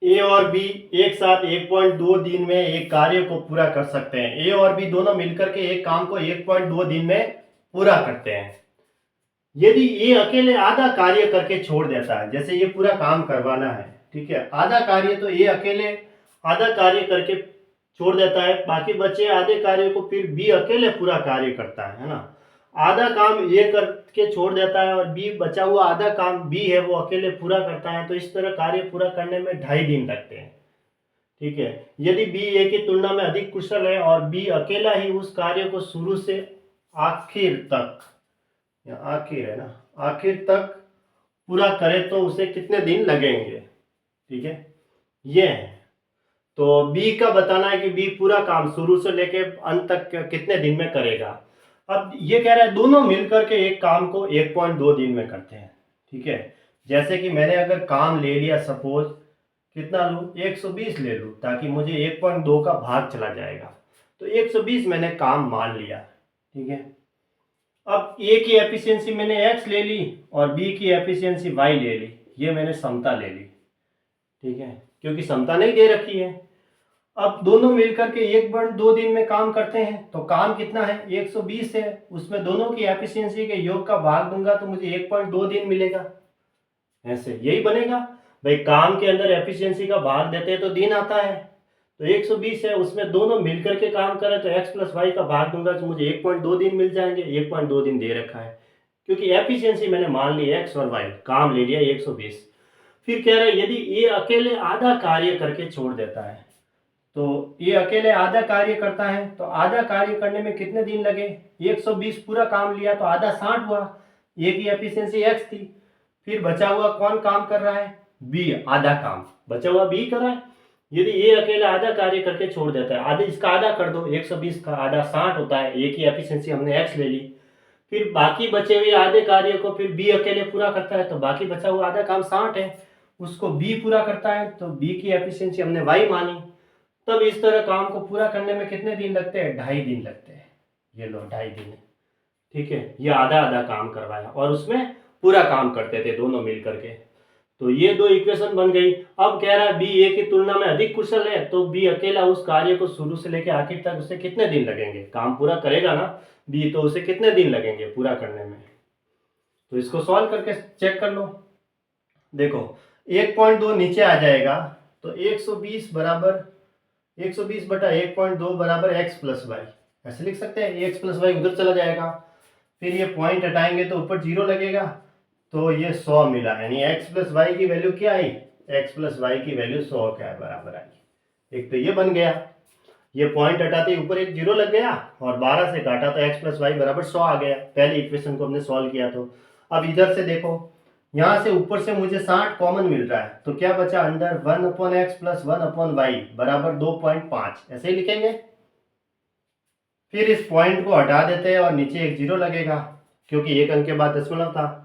ए और बी एक साथ 1.2 दिन में एक कार्य को पूरा कर सकते हैं। ए और बी दोनों मिलकर के एक काम को 1.2 दिन में पूरा करते हैं। यदि ए अकेले आधा कार्य करके छोड़ देता है, जैसे ये पूरा काम करवाना है, ठीक है, आधा कार्य तो ए अकेले आधा कार्य करके छोड़ देता है, बाकी बचे आधे कार्य को फिर बी अकेले पूरा कार्य करता है ना। आधा काम ए करके छोड़ देता है और बी बचा हुआ आधा काम बी है वो अकेले पूरा करता है, तो इस तरह कार्य पूरा करने में 2.5 दिन लगते हैं। ठीक है, यदि बी ए की तुलना में अधिक कुशल है और बी अकेला ही उस कार्य को शुरू से आखिर तक, या आखिर है ना, आखिर तक पूरा करे तो उसे कितने दिन लगेंगे। ठीक है, ये है। तो बी का बताना है कि बी पूरा काम शुरू से लेके अंत तक कितने दिन में करेगा। अब ये कह रहा है दोनों मिलकर के एक काम को 1.2 दिन में करते हैं। ठीक है, जैसे कि मैंने अगर काम ले लिया, सपोज कितना लूँ, 120 ले लूँ, ताकि मुझे 1.2 का भाग चला जाएगा, तो 120 मैंने काम मान लिया। ठीक है, अब ए की एफिशिएंसी मैंने x ले ली और बी की एफिशिएंसी y ले ली, ये मैंने समता ले ली। ठीक है, क्योंकि समता नहीं दे रखी है। अब दोनों मिलकर के 1.2 दिन में काम करते हैं, तो काम कितना है, 120 है, उसमें दोनों की एफिशिएंसी के योग का भाग दूंगा तो मुझे 1.2 दिन मिलेगा। ऐसे यही बनेगा भाई, काम के अंदर एफिशिएंसी का भाग देते हैं तो दिन आता है, तो 120 है, उसमें दोनों मिलकर के काम करें तो x प्लस वाई का भाग दूंगा तो मुझे 1.2 दिन मिल जाएंगे। 1.2 दिन दे रखा है क्योंकि एफिशिएंसी मैंने मान ली x और y, काम ले लिया 120। फिर कह रहा है यदि ये अकेले आधा कार्य करके छोड़ देता है, तो ये अकेले आधा कार्य करता है तो आधा कार्य करने में कितने दिन लगे, 120 पूरा काम लिया तो आधा 60 हुआ, ए की एफिशिएंसी x थी। फिर बचा हुआ कौन काम कर रहा है, बी, आधा काम बचा हुआ बी कर रहा है। यदि ए अकेला आधा कार्य करके छोड़ देता है, आधे इसका आधा कर दो, 120 का आधा 60 होता है, ए की एफिशिएंसी हमने x ले ली। फिर बाकी बचे हुए आधे कार्य को फिर बी अकेले पूरा करता है, तो बाकी बचा हुआ आधा काम 60 है, उसको बी पूरा करता है, तो बी की एफिशिएंसी हमने y मानी। तब इस तरह काम को पूरा करने में कितने दिन लगते हैं, 2.5 दिन लगते हैं। ये लो 2.5 दिन। ठीक है, ये आधा आधा काम करवाया और उसमें पूरा काम करते थे दोनों मिलकर के। तो ये दो इक्वेशन बन गई। अब कह रहा है बी ए की तुलना में अधिक कुशल है, तो बी अकेला उस कार्य को शुरू से लेकर आखिर तक उसे कितने दिन लगेंगे, काम पूरा करेगा ना बी, तो उसे कितने दिन लगेंगे पूरा करने में। तो इसको सॉल्व करके चेक कर लो। देखो 1.2 नीचे आ जाएगा, तो 120 बराबर 120 बटा 1.2 बराबर x प्लस वाई, ऐसे लिख सकते हैं। x प्लस वाई उधर चला जाएगा, फिर ये पॉइंट हटाएंगे तो ऊपर 0 लगेगा, तो ये 100 मिला, यानी x प्लस वाई की वैल्यू क्या आई, x प्लस वाई की वैल्यू 100 क्या बराबर आई। एक तो ये बन गया, ये पॉइंट हटाते ऊपर एक 0 लग गया और 12 से काटा तो x प्लस वाई बराबर 100 आ गया, पहली इक्वेशन को हमने सॉल्व किया। तो अब इधर से देखो, यहाँ से ऊपर से मुझे 60 कॉमन मिल रहा है, तो क्या बचा अंदर, 1/x प्लस 1/y बराबर 2.5, ऐसे ही लिखेंगे। फिर इस पॉइंट को हटा देते हैं और नीचे एक 0 लगेगा क्योंकि एक अंक के बाद दशमलव था।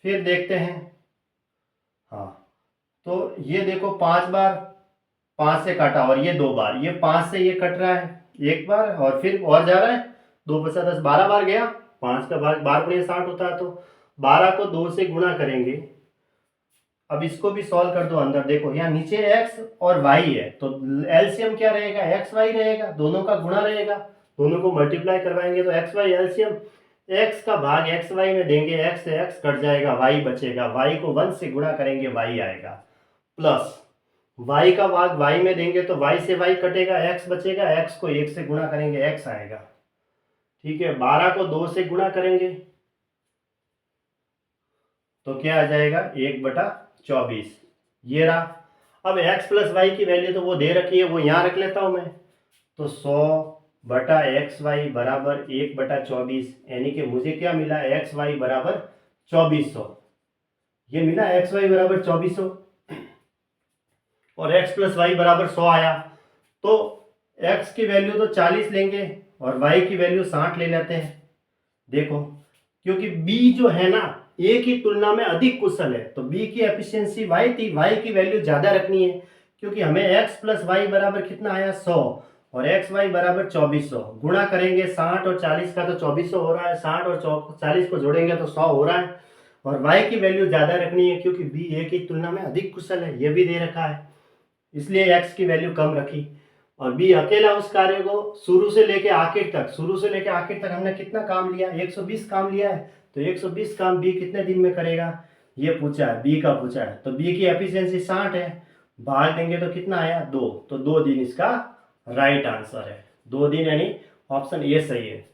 फिर देखते हैं, हाँ, तो ये देखो 5 बार 5 से काटा और ये 2 बार, ये 5 से ये कट रहा है एक बार और फिर और जा रहा है, 2 बचा 10, 12 बार गया, 5 का भाग बार पड़े 60 होता है, तो 12 को 2 से गुणा करेंगे। अब इसको भी सॉल्व कर दो, अंदर देखो यहाँ नीचे x और y है, तो एलसीएम क्या रहेगा, एक्स वाई रहेगा, दोनों का गुणा रहेगा, दोनों को मल्टीप्लाई करवाएंगे तो एक्स वाई एलसीएम, x का भाग एक्स वाई में देंगे, x से x कट जाएगा, y बचेगा, y को 1 से गुणा करेंगे y आएगा, प्लस y का भाग y में देंगे तो y से y कटेगा, x बचेगा, x को 1 से गुणा करेंगे x आएगा। ठीक है, 12 को 2 से गुणा करेंगे तो क्या आ जाएगा, 1/24, ये रहा। अब x प्लस वाई की वैल्यू तो वो दे रखी है, वो यहाँ रख लेता हूँ मैं, तो 100/xy बराबर 1/24, यानी कि मुझे क्या मिला, xy बराबर 2400, ये मिला xy बराबर 2400 और x प्लस वाई बराबर 100 आया। तो x की वैल्यू तो 40 लेंगे और y की वैल्यू 60 ले लेते हैं। देखो क्योंकि b जो है ना a की तुलना में अधिक कुशल है, तो b की एफिशिएंसी y थी, y की वैल्यू ज्यादा रखनी है क्योंकि हमें x प्लस वाई बराबर कितना आया, 100, और एक्स वाई बराबर 2400, गुणा करेंगे 60 और 40 का तो 2400 हो रहा है, 60 और 40 को जोड़ेंगे तो 100 हो रहा है। और वाई की वैल्यू ज़्यादा रखनी है क्योंकि बी ए की तुलना में अधिक कुशल है, ये भी दे रखा है, इसलिए एक्स की वैल्यू कम रखी। और बी अकेला उस कार्य को शुरू से लेके आखिर तक हमने कितना काम लिया, 120 काम लिया है, तो 120 काम बी कितने दिन में करेगा ये पूछा है, बी का पूछा है। तो बी की एफिशिएंसी 60 है, भाग देंगे तो कितना आया 2, तो 2 दिन इसका राइट आंसर है। 2 दिन यानी ऑप्शन ए सही है।